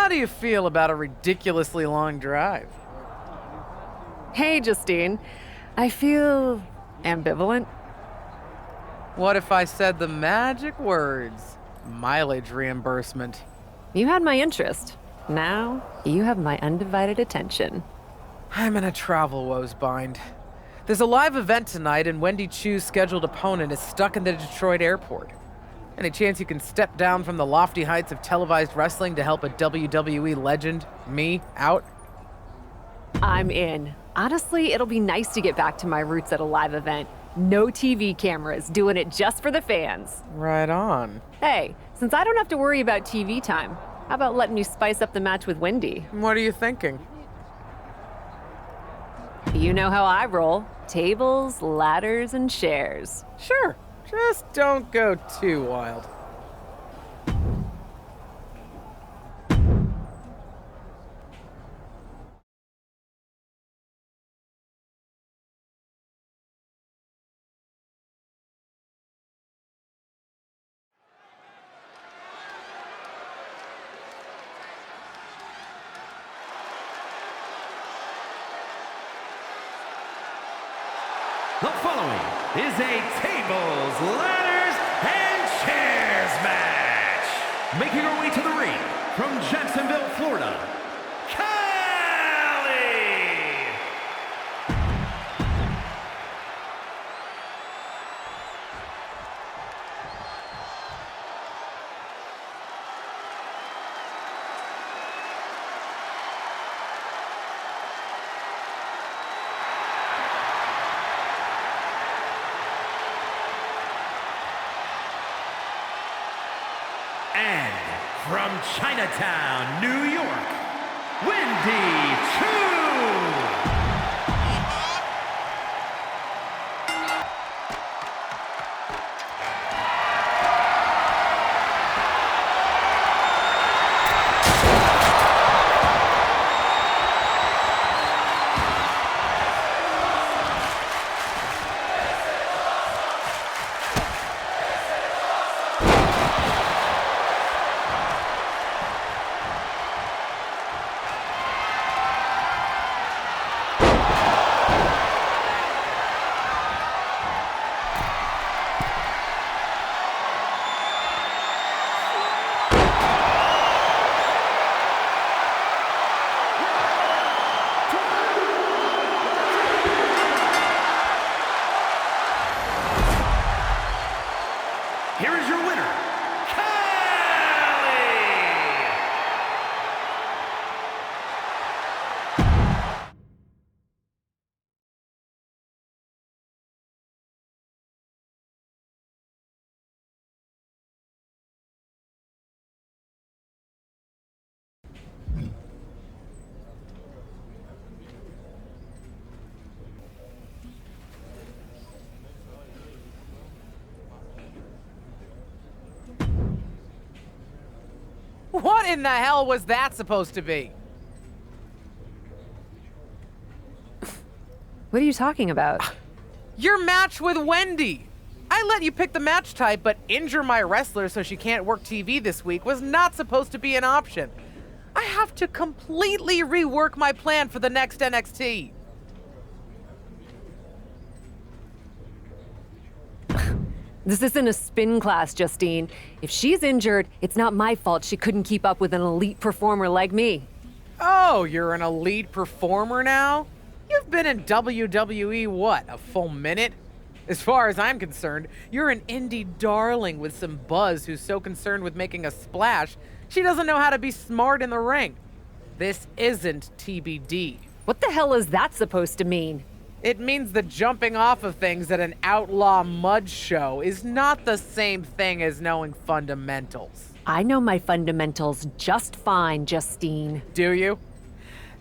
How do you feel about a ridiculously long drive? Hey, Justine. I feel ambivalent. What if I said the magic words? Mileage reimbursement. You had my interest. Now, you have my undivided attention. I'm in a travel woes bind. There's a live event tonight, and Wendy Chu's scheduled opponent is stuck in the Detroit airport. Any chance you can step down from the lofty heights of televised wrestling to help a WWE legend, me, out? I'm in. Honestly, it'll be nice to get back to my roots at a live event. No TV cameras, doing it just for the fans. Right on. Hey, since I don't have to worry about TV time, how about letting me spice up the match with Wendy? What are you thinking? You know how I roll. Tables, ladders, and chairs. Sure, just don't go too wild. The following is a tables, ladders, and chairs match. Making her way to the ring from Jacksonville, Florida, Cali. And from Chinatown, New York, Wendy Chu. Here is your winner, Cali. What in the hell was that supposed to be? What are you talking about? Your match with Wendy! I let you pick the match type, but injure my wrestler so she can't work TV this week was not supposed to be an option. I have to completely rework my plan for the next NXT. This isn't a spin class, Justine. If she's injured, it's not my fault she couldn't keep up with an elite performer like me. Oh, you're an elite performer now? You've been in WWE, what, a full minute? As far as I'm concerned, you're an indie darling with some buzz who's so concerned with making a splash, she doesn't know how to be smart in the ring. This isn't TBD. What the hell is that supposed to mean? It means the jumping off of things at an outlaw mud show is not the same thing as knowing fundamentals. I know my fundamentals just fine, Justine. Do you?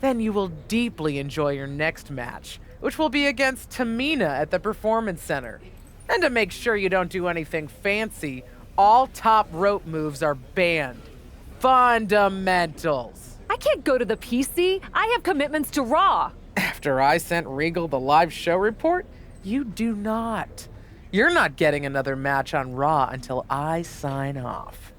Then you will deeply enjoy your next match, which will be against Tamina at the Performance Center. And to make sure you don't do anything fancy, all top rope moves are banned. Fundamentals. I can't go to the PC. I have commitments to Raw. After I sent Regal the live show report, you do not. You're not getting another match on Raw until I sign off.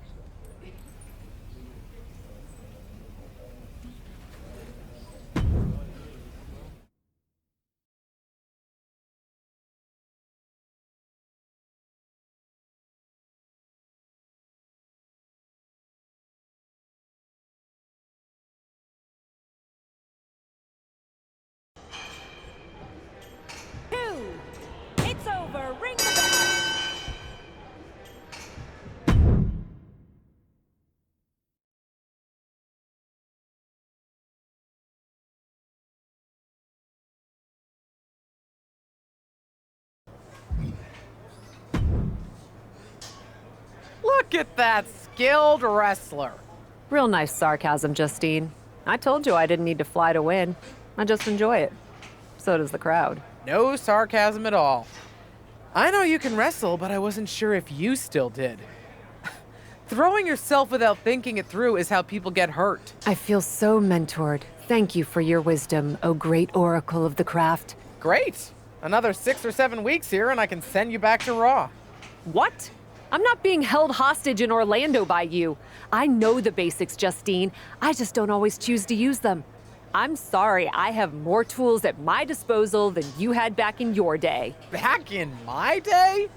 Look at that skilled wrestler. Real nice sarcasm, Justine. I told you I didn't need to fly to win. I just enjoy it. So does the crowd. No sarcasm at all. I know you can wrestle, but I wasn't sure if you still did. Throwing yourself without thinking it through is how people get hurt. I feel so mentored. Thank you for your wisdom, O great oracle of the craft. Great. Another 6 or 7 weeks here and I can send you back to Raw. What? I'm not being held hostage in Orlando by you. I know the basics, Justine. I just don't always choose to use them. I'm sorry, I have more tools at my disposal than you had back in your day. Back in my day?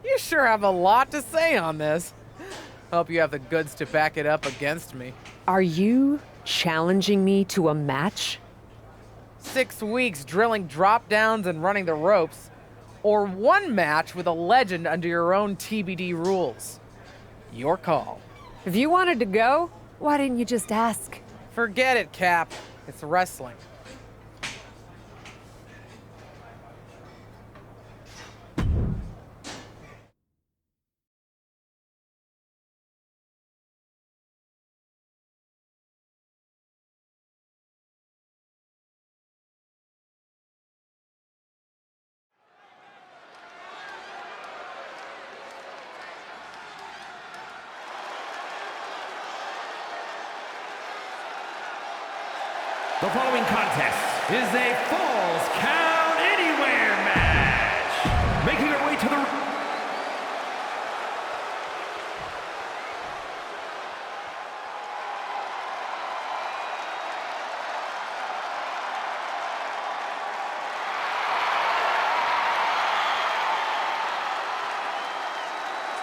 You sure have a lot to say on this. Hope you have the goods to back it up against me. Are you challenging me to a match? 6 weeks drilling drop downs and running the ropes, or 1 match with a legend under your own TBD rules. Your call. If you wanted to go, why didn't you just ask? Forget it, Cap. It's wrestling. The following contest is a Falls Count Anywhere match. Making her way to the...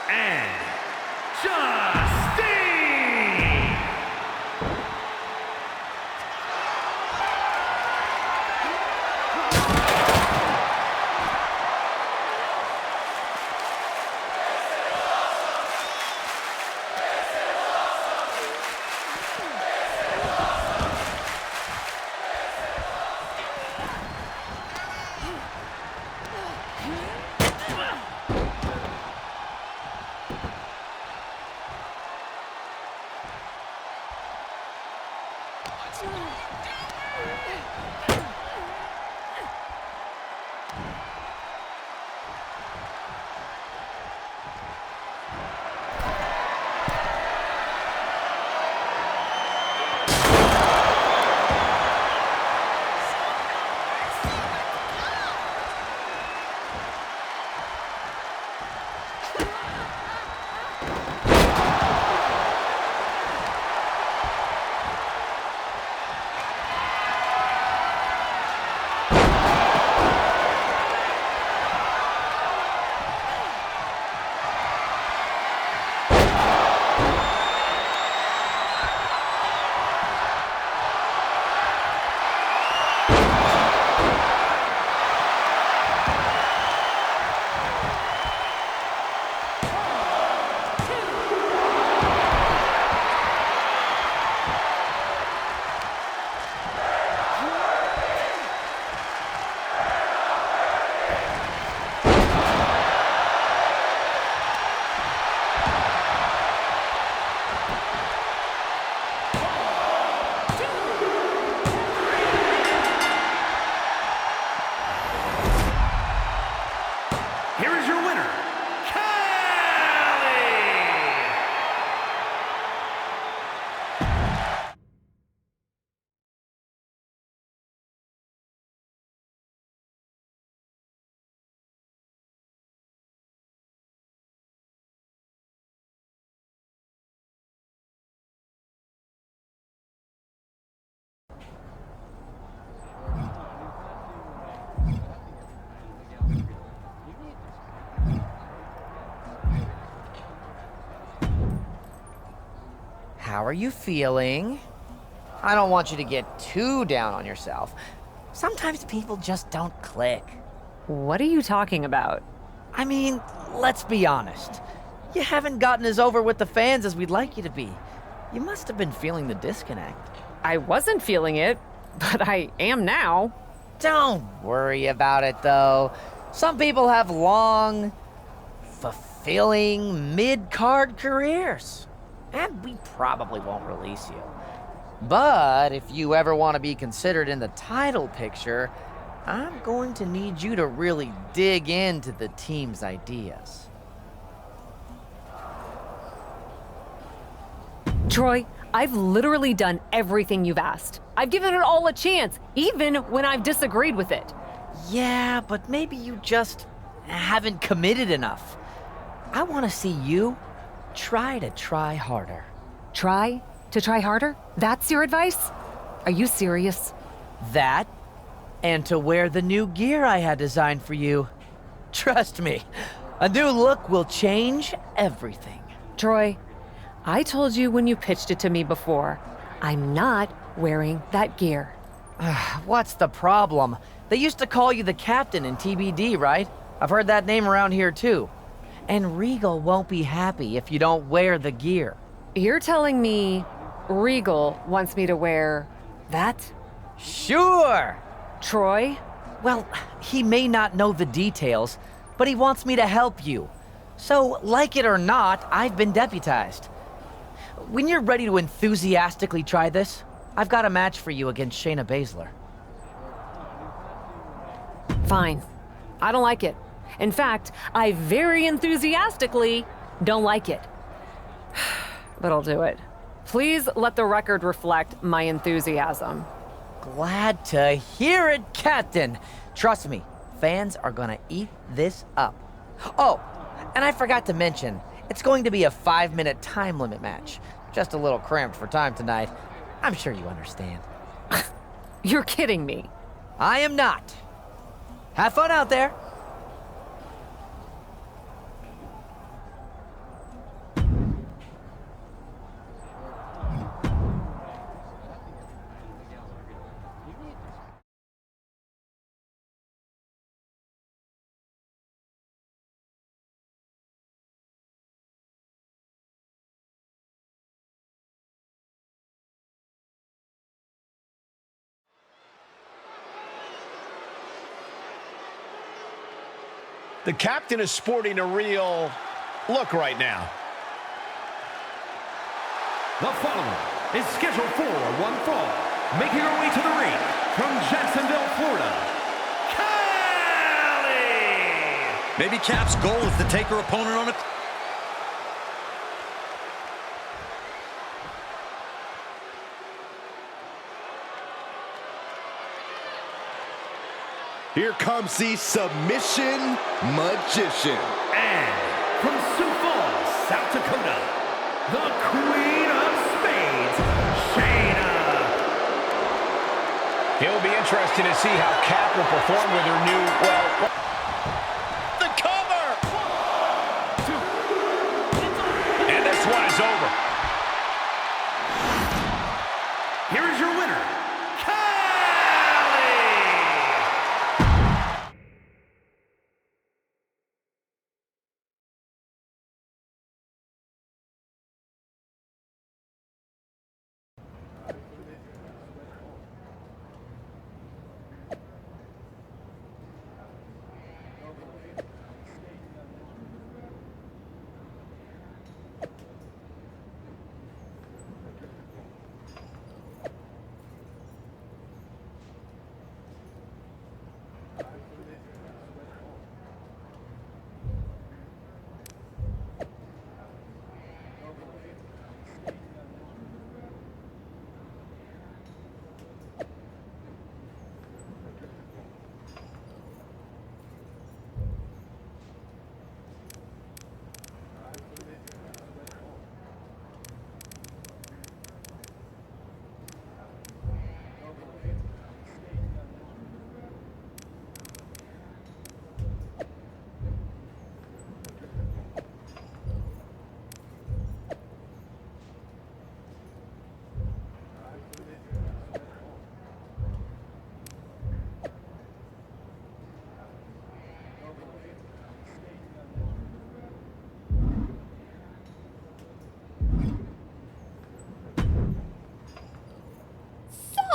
And Justine! Here is your winner, Callie! How are you feeling? I don't want you to get too down on yourself. Sometimes people just don't click. What are you talking about? I mean, let's be honest. You haven't gotten as over with the fans as we'd like you to be. You must have been feeling the disconnect. I wasn't feeling it, but I am now. Don't worry about it, though. Some people have long, fulfilling mid-card careers. And we probably won't release you. But if you ever want to be considered in the title picture, I'm going to need you to really dig into the team's ideas. Troy, I've literally done everything you've asked. I've given it all a chance, even when I've disagreed with it. Yeah, but maybe you just haven't committed enough. I want to see you try harder. Try harder? That's your advice? Are you serious? That, and to wear the new gear I had designed for you. Trust me, a new look will change everything. Troy, I told you when you pitched it to me before, I'm not wearing that gear. What's the problem? They used to call you the captain in TBD, right? I've heard that name around here too. And Regal won't be happy if you don't wear the gear. You're telling me Regal wants me to wear that? Sure! Troy? Well, he may not know the details, but he wants me to help you. So, like it or not, I've been deputized. When you're ready to enthusiastically try this, I've got a match for you against Shayna Baszler. Fine. I don't like it. In fact, I very enthusiastically don't like it. But I'll do it. Please let the record reflect my enthusiasm. Glad to hear it, Captain. Trust me, fans are gonna eat this up. Oh, and I forgot to mention, it's going to be a 5-minute time limit match. Just a little cramped for time tonight. I'm sure you understand. You're kidding me. I am not. Have fun out there. The captain is sporting a real look right now. The following is scheduled for one fall, making her way to the ring from Jacksonville, Florida, Cali! Maybe Cap's goal is to take her opponent on a... Here comes the submission magician. And from Sioux Falls, South Dakota, the Queen of Spades, Shayna. It'll be interesting to see how Cap will perform with her new, well... The cover! And this one is over. Here is your winner,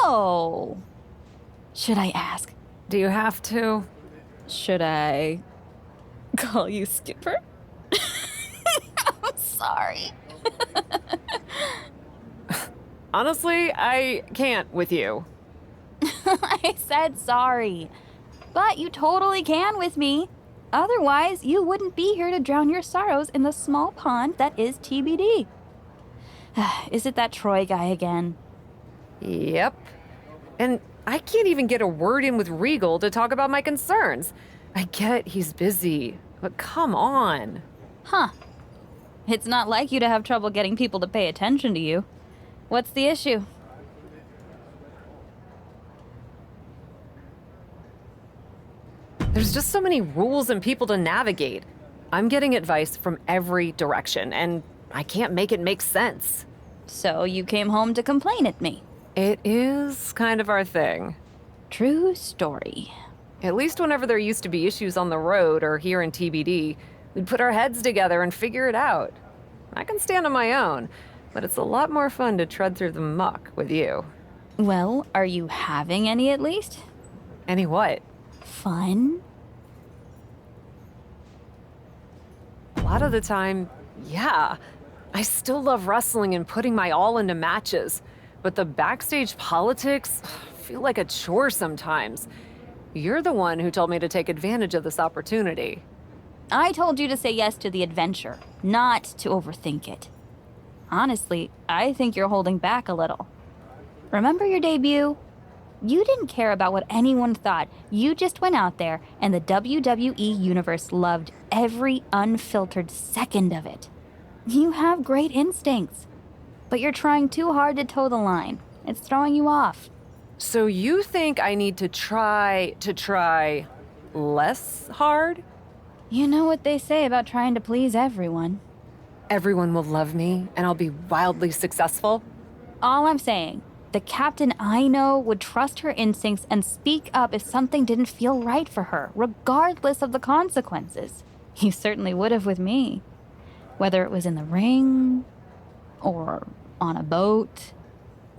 So, should I ask? Do you have to? Should I call you Skipper? sorry. Honestly, I can't with you. I said sorry. But you totally can with me. Otherwise, you wouldn't be here to drown your sorrows in the small pond that is TBD. Is it that Troy guy again? Yep. And I can't even get a word in with Regal to talk about my concerns. I get he's busy, but come on. Huh. It's not like you to have trouble getting people to pay attention to you. What's the issue? There's just so many rules and people to navigate. I'm getting advice from every direction, and I can't make it make sense. So you came home to complain at me. It is kind of our thing. True story. At least whenever there used to be issues on the road or here in TBD, we'd put our heads together and figure it out. I can stand on my own, but it's a lot more fun to tread through the muck with you. Well, are you having any at least? Any what? Fun? A lot of the time, yeah. I still love wrestling and putting my all into matches, but the backstage politics feel like a chore sometimes. You're the one who told me to take advantage of this opportunity. I told you to say yes to the adventure, not to overthink it. Honestly, I think you're holding back a little. Remember your debut? You didn't care about what anyone thought. You just went out there, and the WWE Universe loved every unfiltered second of it. You have great instincts, but you're trying too hard to toe the line. It's throwing you off. So you think I need to try less hard? You know what they say about trying to please everyone. Everyone will love me, and I'll be wildly successful? All I'm saying, the captain I know would trust her instincts and speak up if something didn't feel right for her, regardless of the consequences. He certainly would have with me. Whether it was in the ring, or on a boat.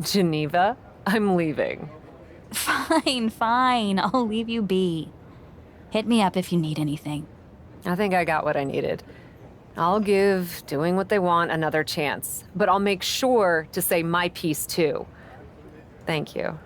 Geneva, I'm leaving. Fine, I'll leave you be. Hit me up if you need anything. I think I got what I needed. I'll give doing what they want another chance, but I'll make sure to say my piece too. Thank you.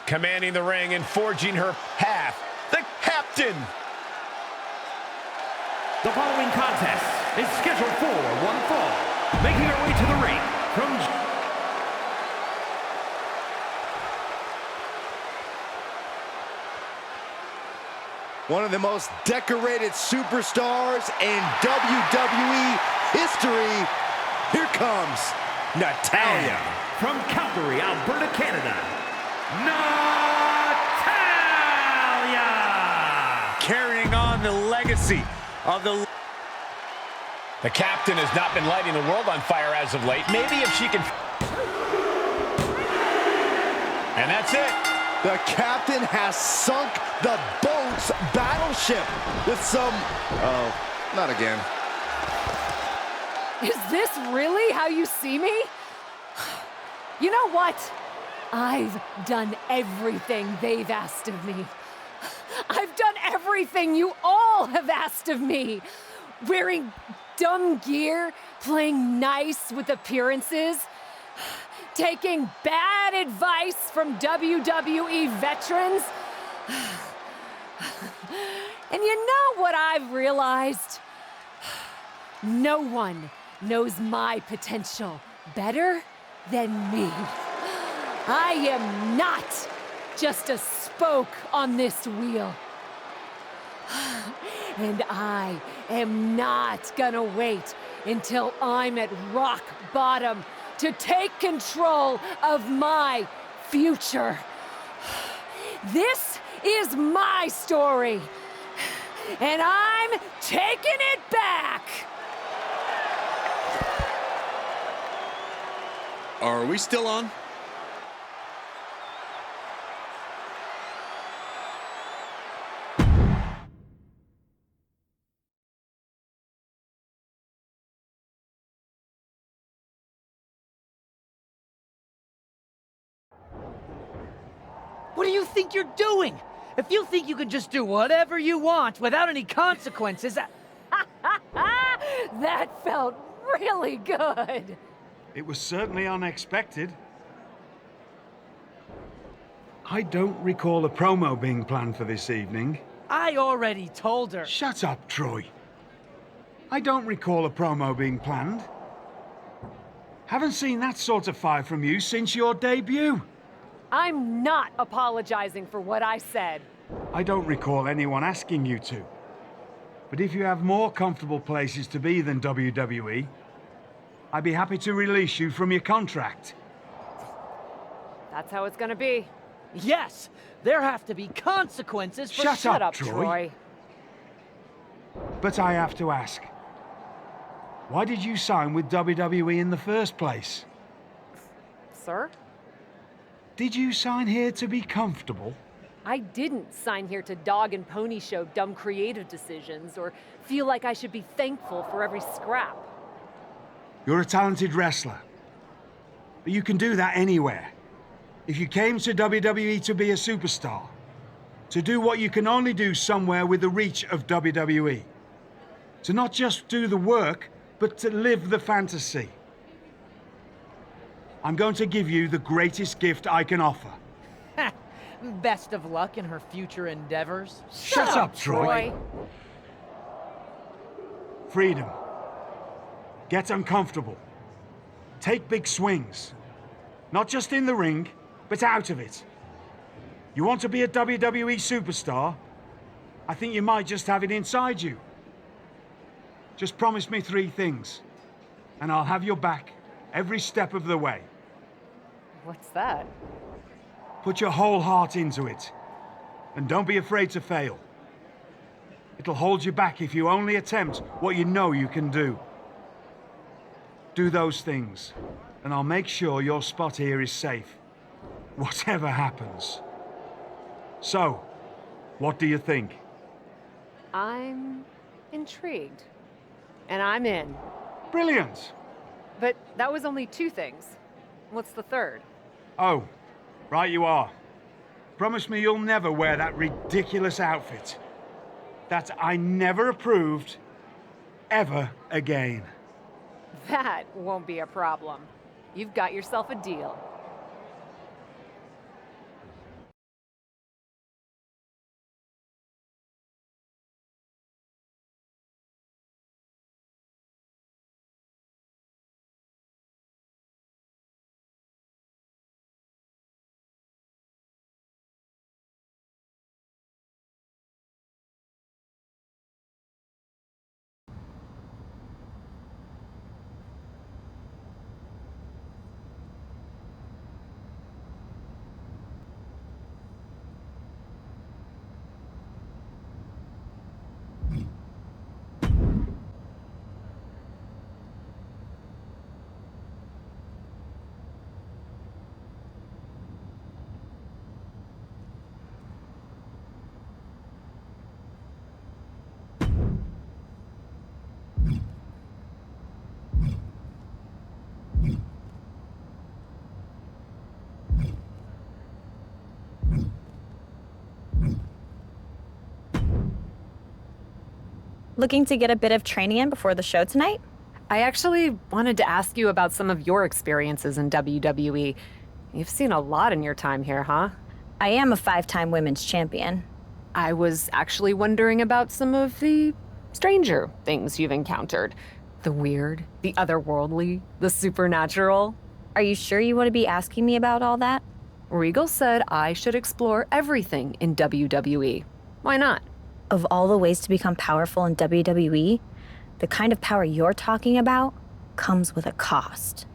Commanding the ring and forging her path, the captain. The following contest is scheduled for one fall. Making her way to the ring from... One of the most decorated superstars in WWE history. Here comes Natalya. From Calgary, Alberta, Canada, Natalya! Carrying on the legacy of the... The captain has not been lighting the world on fire as of late. Maybe if she can... And that's it. The captain has sunk the boat's battleship with some... Oh, not again. Is this really how you see me? You know what? I've done everything they've asked of me. I've done everything you all have asked of me. Wearing dumb gear, playing nice with appearances, taking bad advice from WWE veterans. And you know what I've realized? No one knows my potential better than me. I am not just a spoke on this wheel. And I am not gonna wait until I'm at rock bottom to take control of my future. This is my story. And I'm taking it back! Are we still on? What do you think you're doing? If you think you can just do whatever you want without any consequences, That felt really good. It was certainly unexpected. I don't recall a promo being planned for this evening. I already told her. Shut up, Troy. I don't recall a promo being planned. Haven't seen that sort of fire from you since your debut. I'm not apologizing for what I said. I don't recall anyone asking you to. But if you have more comfortable places to be than WWE, I'd be happy to release you from your contract. That's how it's gonna be. Yes, there have to be consequences for— Shut up, Troy. But I have to ask, why did you sign with WWE in the first place? Sir? Did you sign here to be comfortable? I didn't sign here to dog and pony show dumb creative decisions or feel like I should be thankful for every scrap. You're a talented wrestler, but you can do that anywhere. If you came to WWE to be a superstar, to do what you can only do somewhere with the reach of WWE, to not just do the work, but to live the fantasy. I'm going to give you the greatest gift I can offer. Best of luck in her future endeavors. Shut up, Troy. Freedom. Get uncomfortable. Take big swings. Not just in the ring, but out of it. You want to be a WWE superstar? I think you might just have it inside you. Just promise me 3 things, and I'll have your back every step of the way. What's that? Put your whole heart into it, and don't be afraid to fail. It'll hold you back if you only attempt what you know you can do. Do those things, and I'll make sure your spot here is safe, whatever happens. So, what do you think? I'm intrigued. And I'm in. Brilliant! But that was only 2 things. What's the third? Oh, right you are. Promise me you'll never wear that ridiculous outfit. That I never approved, ever again. That won't be a problem. You've got yourself a deal. Looking to get a bit of training in before the show tonight? I actually wanted to ask you about some of your experiences in WWE. You've seen a lot in your time here, huh? I am a 5-time women's champion. I was actually wondering about some of the stranger things you've encountered. The weird, the otherworldly, the supernatural. Are you sure you want to be asking me about all that? Regal said I should explore everything in WWE. Why not? Of all the ways to become powerful in WWE, the kind of power you're talking about comes with a cost.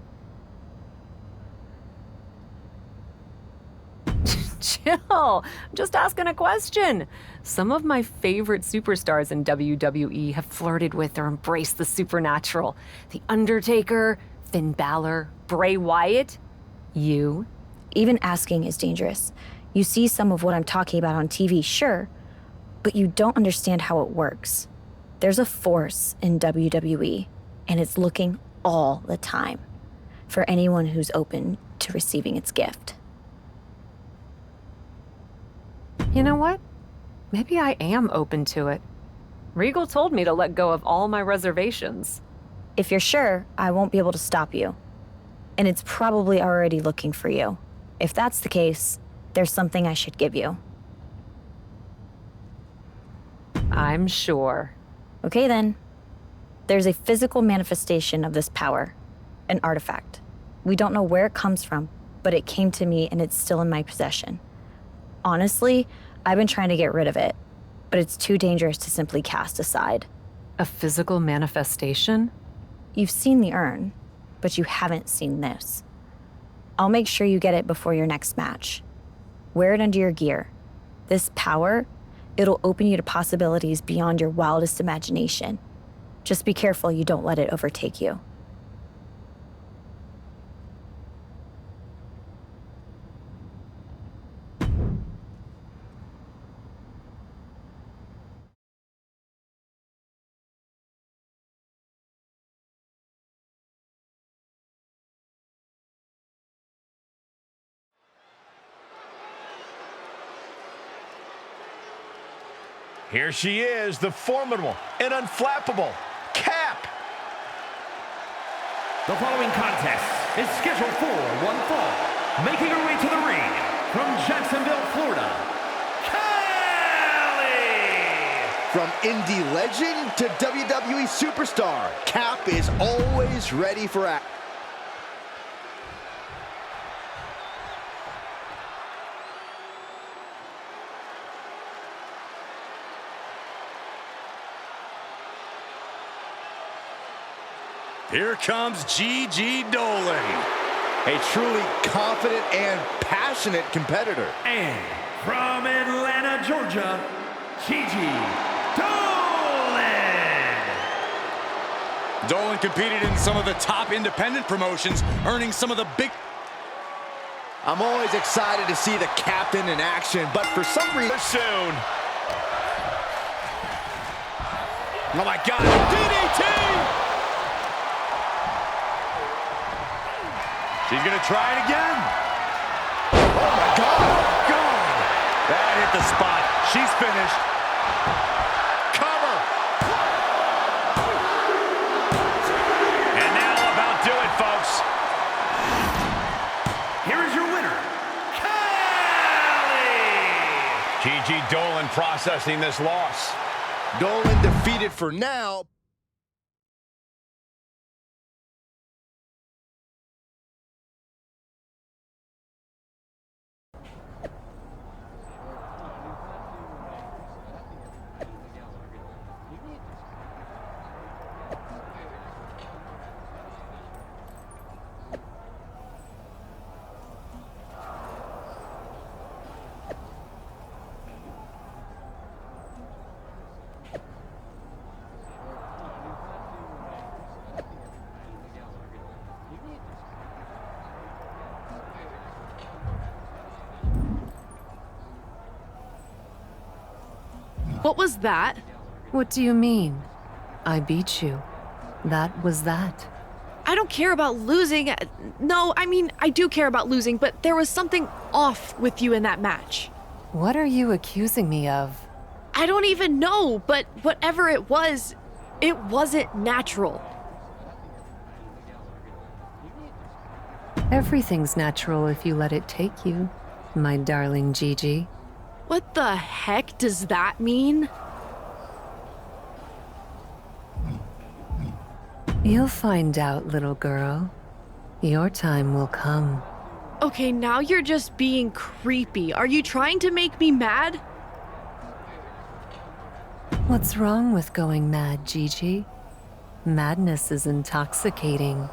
Chill. I'm just asking a question. Some of my favorite superstars in WWE have flirted with or embraced the supernatural. The Undertaker, Finn Balor, Bray Wyatt. You? Even asking is dangerous. You see some of what I'm talking about on TV, sure, but you don't understand how it works. There's a force in WWE, and it's looking all the time for anyone who's open to receiving its gift. You know what? Maybe I am open to it. Regal told me to let go of all my reservations. If you're sure, I won't be able to stop you. And it's probably already looking for you. If that's the case, there's something I should give you. I'm sure. Okay then. There's a physical manifestation of this power, an artifact. We don't know where it comes from, but it came to me and it's still in my possession. Honestly, I've been trying to get rid of it, but it's too dangerous to simply cast aside. A physical manifestation? You've seen the urn, but you haven't seen this. I'll make sure you get it before your next match. Wear it under your gear. This power, it'll open you to possibilities beyond your wildest imagination. Just be careful you don't let it overtake you. Here she is, the formidable and unflappable Cap. The following contest is scheduled for one fall. Making her way to the ring from Jacksonville, Florida, Kelly! From indie legend to WWE superstar, Cap is always ready for action. Here comes Gigi Dolan. A truly confident and passionate competitor. And from Atlanta, Georgia, Gigi Dolan! Dolan competed in some of the top independent promotions, earning some of the big... I'm always excited to see the captain in action, but for some reason... Soon. Oh my God, DDT! She's gonna try it again. Oh my God! That hit the spot. She's finished. Cover. And that'll about do it, folks. Here is your winner, Kelly! Gigi Dolan processing this loss. Dolan defeated for now. What was that? What do you mean? I beat you. That was that. I don't care about losing. No, I mean, I do care about losing, but there was something off with you in that match. What are you accusing me of? I don't even know, but whatever it wasn't natural. Everything's natural if you let it take you, my darling Gigi. What the heck does that mean? You'll find out, little girl. Your time will come. Okay, now you're just being creepy. Are you trying to make me mad? What's wrong with going mad, Gigi? Madness is intoxicating.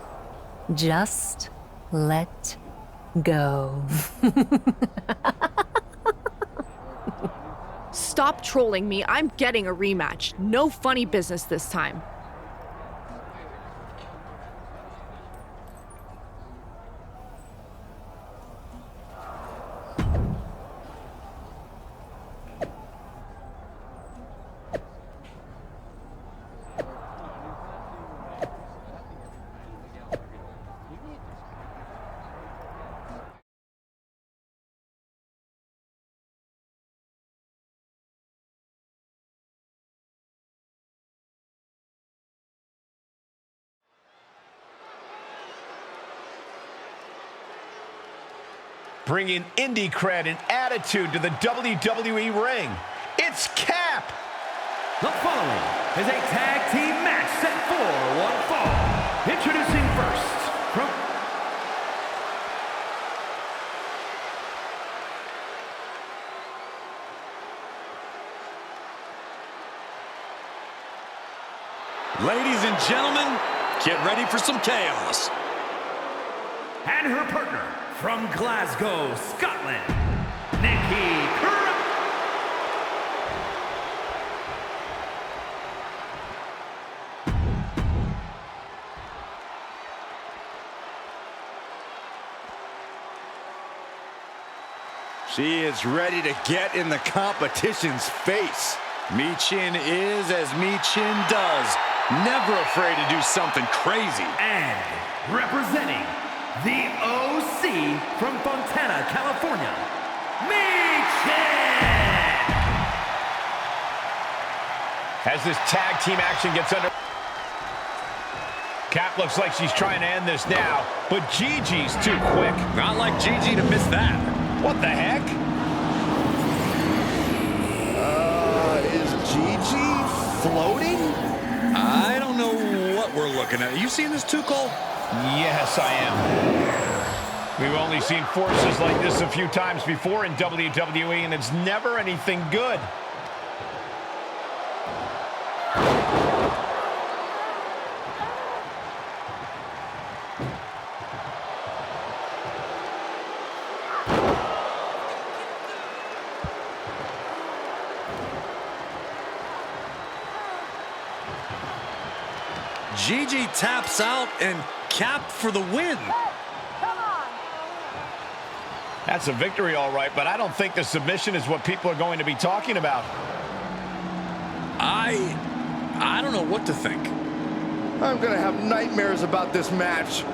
Just let Go. Stop trolling me. I'm getting a rematch. No funny business this time. Bringing indie cred and attitude to the WWE ring. It's Cap. The following is a tag team match set for one fall. Introducing first from Ladies and gentlemen, get ready for some chaos. and her partner from Glasgow, Scotland, Nikki Cross. She is ready to get in the competition's face. Michin is as Michin does. Never afraid to do something crazy. And representing the OC from Fontana, California, Michin! As this tag team action gets under... Cap looks like she's trying to end this now, but Gigi's too quick. Not like Gigi to miss that. What the heck? Is Gigi floating? I don't know what we're looking at. You seeing this too, Cole? Yes, I am. We've only seen forces like this a few times before in WWE, and it's never anything good. Gigi taps out and Cap for the win. That's a victory, all right, but I don't think the submission is what people are going to be talking about. I don't know what to think. I'm gonna have nightmares about this match.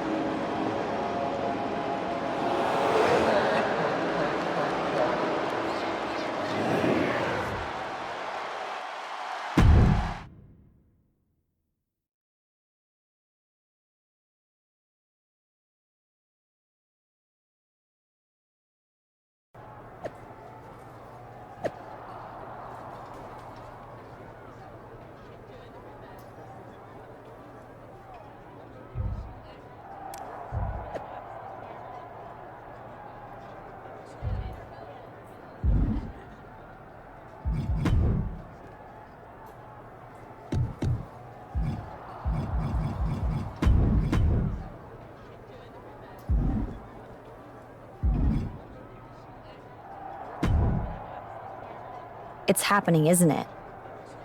It's happening, isn't it?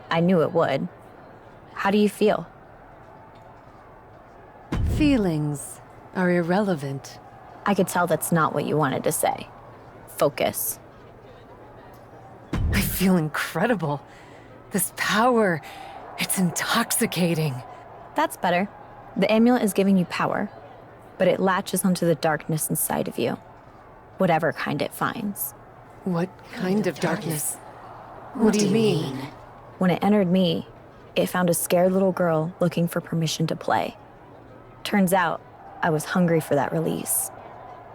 I knew it would. How do you feel? Feelings are irrelevant. I could tell that's not what you wanted to say. Focus. I feel incredible. This power, it's intoxicating. That's better. The amulet is giving you power, but it latches onto the darkness inside of you. Whatever kind it finds. What kind of darkness? What do you mean? When it entered me, it found a scared little girl looking for permission to play. Turns out, I was hungry for that release.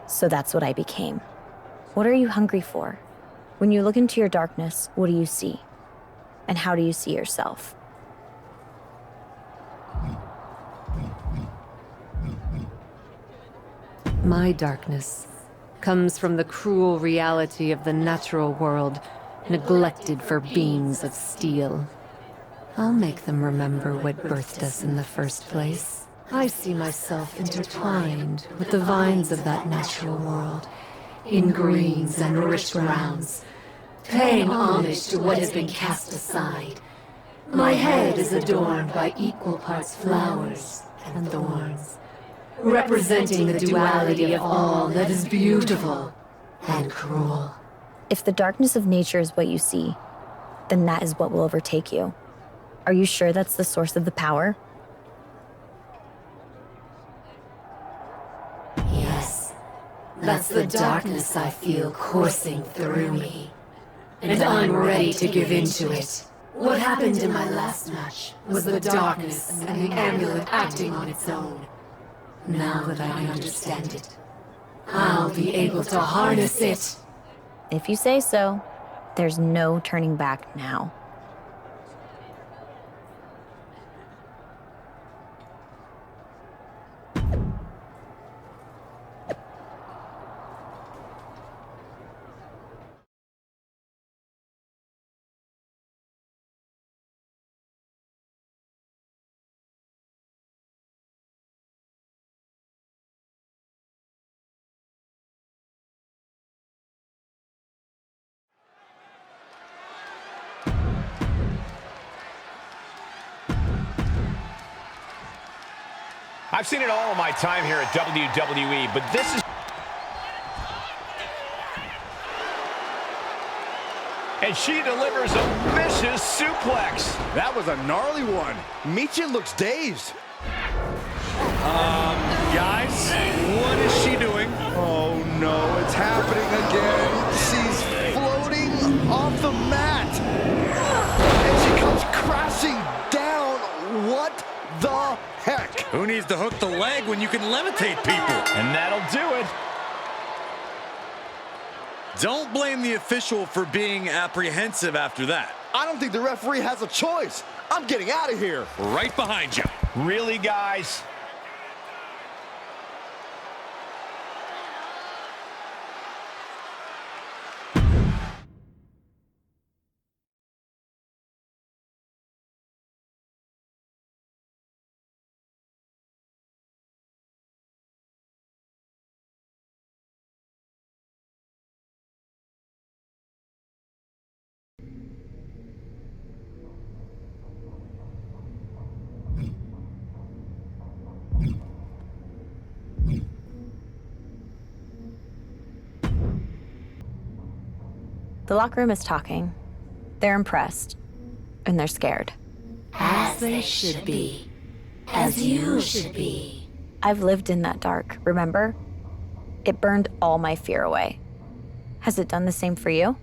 So that's what I became. What are you hungry for? When you look into your darkness, what do you see? And how do you see yourself? My darkness comes from the cruel reality of the natural world, neglected for beings of steel. I'll make them remember what birthed us in the first place. I see myself intertwined with the vines of that natural world, in greens and rich browns, paying homage to what has been cast aside. My head is adorned by equal parts flowers and thorns, representing the duality of all that is beautiful and cruel. If the darkness of nature is what you see, then that is what will overtake you. Are you sure that's the source of the power? Yes, that's the darkness I feel coursing through me. And I'm ready to give in to it. What happened in my last match was the darkness and the amulet acting on its own. Now that I understand it, I'll be able to harness it. If you say so, there's no turning back now. I've seen it all in my time here at WWE, but this is... And she delivers a vicious suplex. That was a gnarly one. Michin looks dazed. Guys, what is she doing? Oh no, it's happening again. She's floating off the mat. And she comes crashing down. What the heck? Who needs to hook the leg when you can levitate people? And that'll do it. Don't blame the official for being apprehensive after that. I don't think the referee has a choice. I'm getting out of here. Right behind you. Really, guys? The locker room is talking. They're impressed. And they're scared. As they should be. As you should be. I've lived in that dark, remember? It burned all my fear away. Has it done the same for you?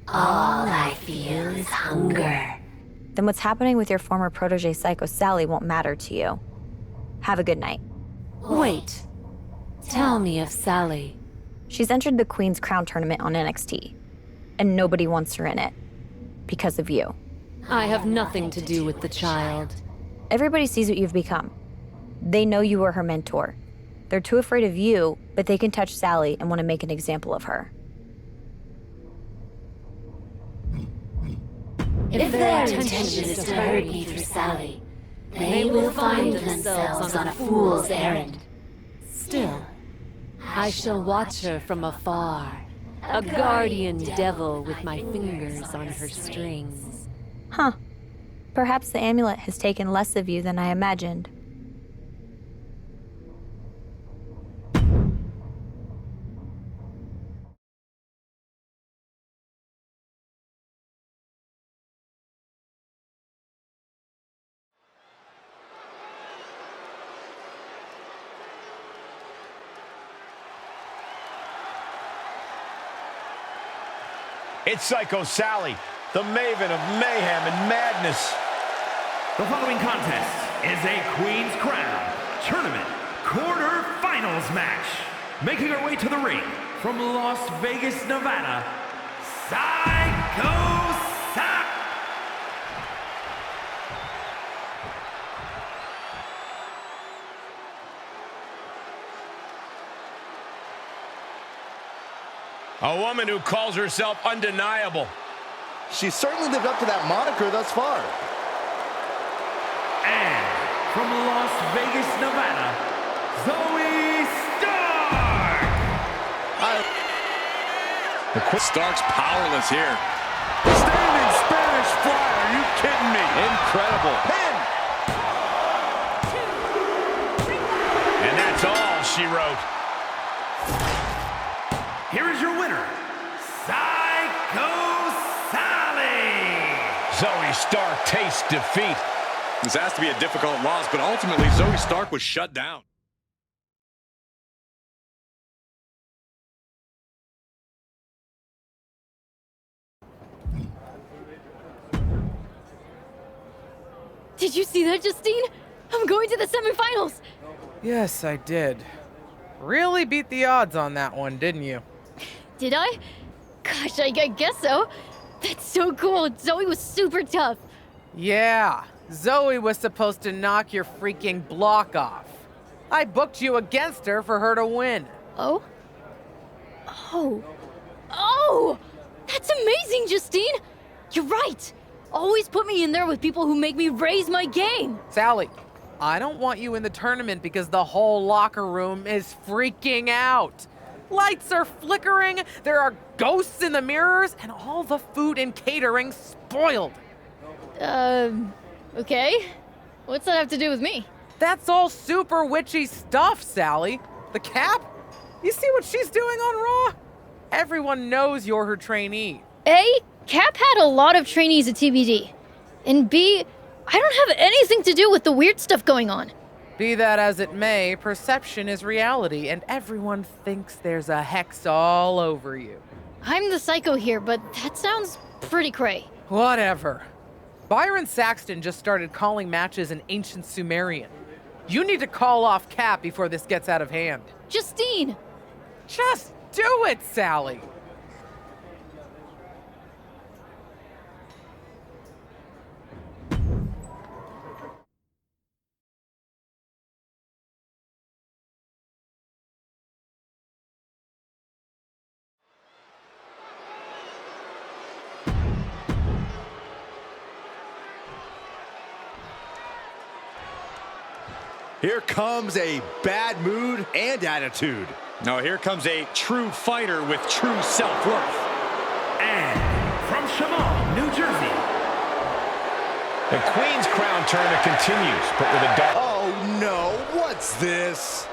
All I feel is hunger. Then what's happening with your former protege Psycho Sally won't matter to you. Have a good night. Wait. Tell me of Sally. She's entered the Queen's Crown tournament on NXT. And nobody wants her in it. Because of you. I have nothing to do with the child. Everybody sees what you've become. They know you were her mentor. They're too afraid of you, but they can touch Sally and want to make an example of her. If their intention is to hurt me through Sally, they will find themselves on a fool's errand. Still, I shall watch her from afar. A guardian devil with my fingers on her strings. Huh. Perhaps the amulet has taken less of you than I imagined. It's Psycho Sally, the maven of mayhem and madness. The following contest is a Queen's Crown Tournament quarterfinals match. Making her way to the ring from Las Vegas, Nevada, Psycho Sally. A woman who calls herself undeniable. She's certainly lived up to that moniker thus far. And from Las Vegas, Nevada, Zoe Stark! Stark's powerless here. Standing Spanish fly, are you kidding me? Incredible. Pin! And that's all she wrote. Here is your winner, Psycho Sally! Zoe Stark tastes defeat. This has to be a difficult loss, but ultimately Zoe Stark was shut down. Did you see that, Justine? I'm going to the semifinals. Yes, I did. Really beat the odds on that one, didn't you? Did I? Gosh, I guess so. That's so cool. Zoe was super tough. Yeah, Zoe was supposed to knock your freaking block off. I booked you against her for her to win. Oh? Oh! That's amazing, Justine! You're right! Always put me in there with people who make me raise my game! Sally, I don't want you in the tournament because the whole locker room is freaking out. Lights are flickering, there are ghosts in the mirrors, and all the food and catering spoiled. Okay. What's that have to do with me? That's all super witchy stuff, Sally. The Cap? You see what she's doing on Raw? Everyone knows you're her trainee. A, Cap had a lot of trainees at TBD. And B, I don't have anything to do with the weird stuff going on. Be that as it may, perception is reality, and everyone thinks there's a hex all over you. I'm the psycho here, but that sounds pretty cray. Whatever. Byron Saxton just started calling matches in ancient Sumerian. You need to call off Cap before this gets out of hand. Justine! Just do it, Sally! Here comes a bad mood and attitude. No, here comes a true fighter with true self-worth. And from Shamal, New Jersey. The Queen's Crown tournament continues, but with a double. Oh no, what's this?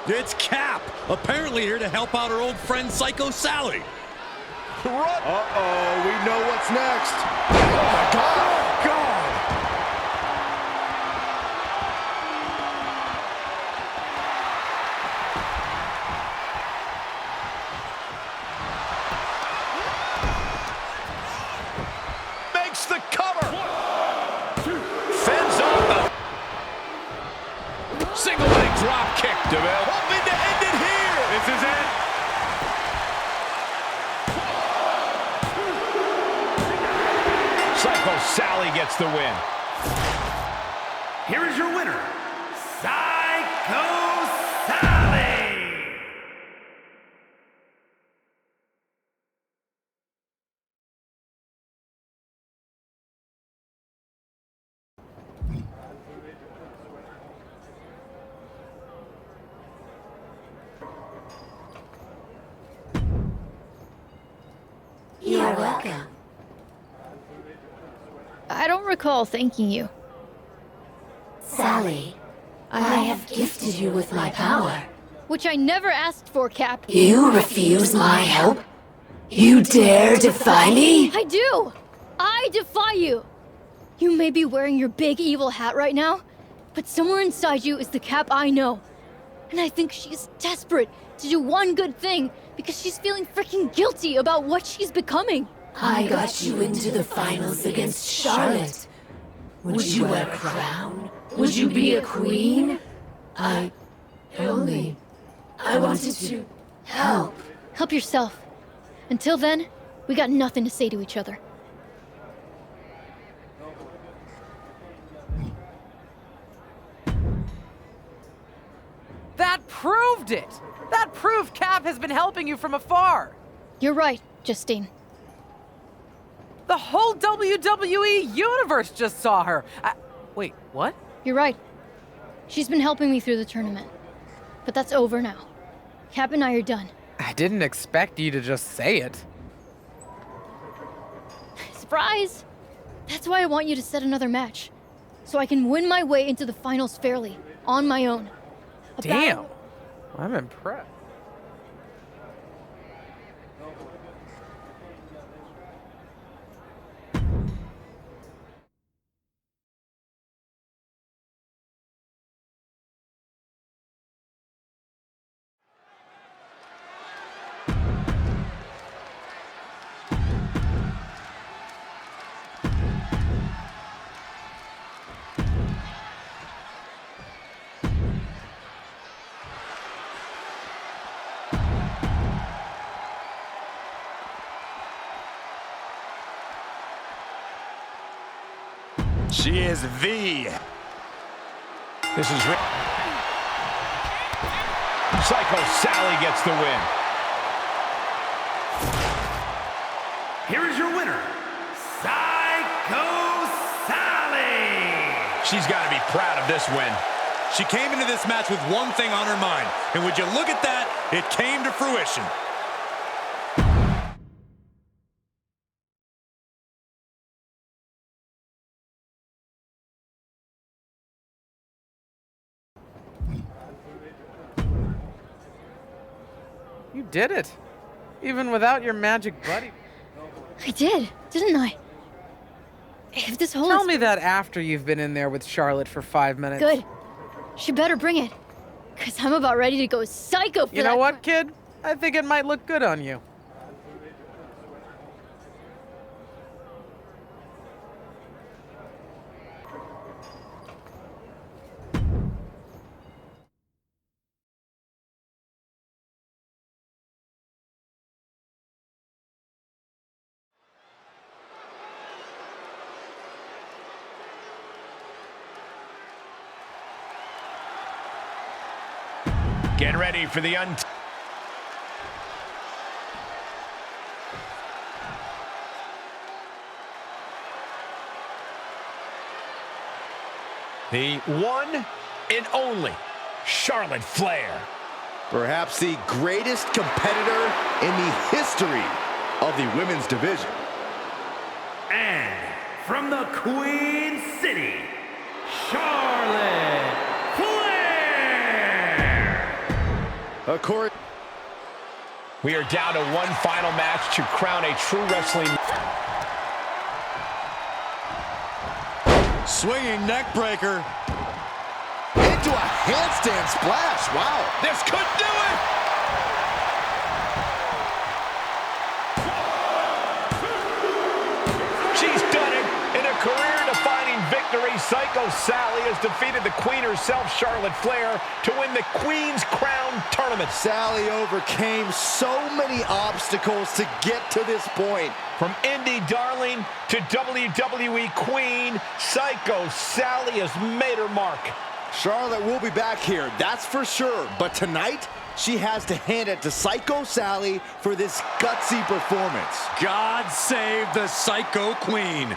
It's Cap, apparently here to help out our old friend Psycho Sally. Uh-oh, we know what's next. Oh my God! God! Makes the cover. Fends off the Single leg drop kick, DeVille. hoping to end it here. This is it. Psycho Sally gets the win. Here is your winner, Psycho Sally! You're welcome. I don't recall thanking you. Sally, I have gifted you with my power. Which I never asked for, Cap. You refuse my help? You dare defy me? I do! I defy you! You may be wearing your big evil hat right now, but somewhere inside you is the Cap I know. And I think she's desperate to do one good thing because she's feeling freaking guilty about what she's becoming. I got you into the finals against Charlotte. Would you wear a crown? Would you be a queen? I wanted to help. Help yourself. Until then, we got nothing to say to each other. That proved it! That proved Cap has been helping you from afar! You're right, Justine. The whole WWE universe just saw her. Wait, what? You're right. She's been helping me through the tournament. But that's over now. Cap and I are done. I didn't expect you to just say it. Surprise! That's why I want you to set another match. So I can win my way into the finals fairly, on my own. Damn. I'm impressed. She is the... This is... Psycho Sally gets the win. Here is your winner, Psycho Sally. She's got to be proud of this win. She came into this match with one thing on her mind, and would you look at that, it came to fruition. You did it. Even without your magic buddy. I did, didn't I? If this whole... Tell me that after you've been in there with Charlotte for 5 minutes. Good. She better bring it. Because I'm about ready to go psycho for You know what, kid? I think it might look good on you. Get ready for the The one and only Charlotte Flair. Perhaps the greatest competitor in the history of the women's division. And from the Queen City, Charlotte Flair. Of course. We are down to one final match to crown a true wrestling. Swinging neck breaker. Into a handstand splash. Wow. This could do it. She's done it. In a career-defining victory, Psycho Sally has defeated the Queen herself, Charlotte Flair, to win the Queen's Crown Tournament. Sally overcame so many obstacles to get to this point. From indie darling to WWE Queen, Psycho Sally has made her mark. Charlotte will be back here, that's for sure. But tonight, she has to hand it to Psycho Sally for this gutsy performance. God save the Psycho Queen.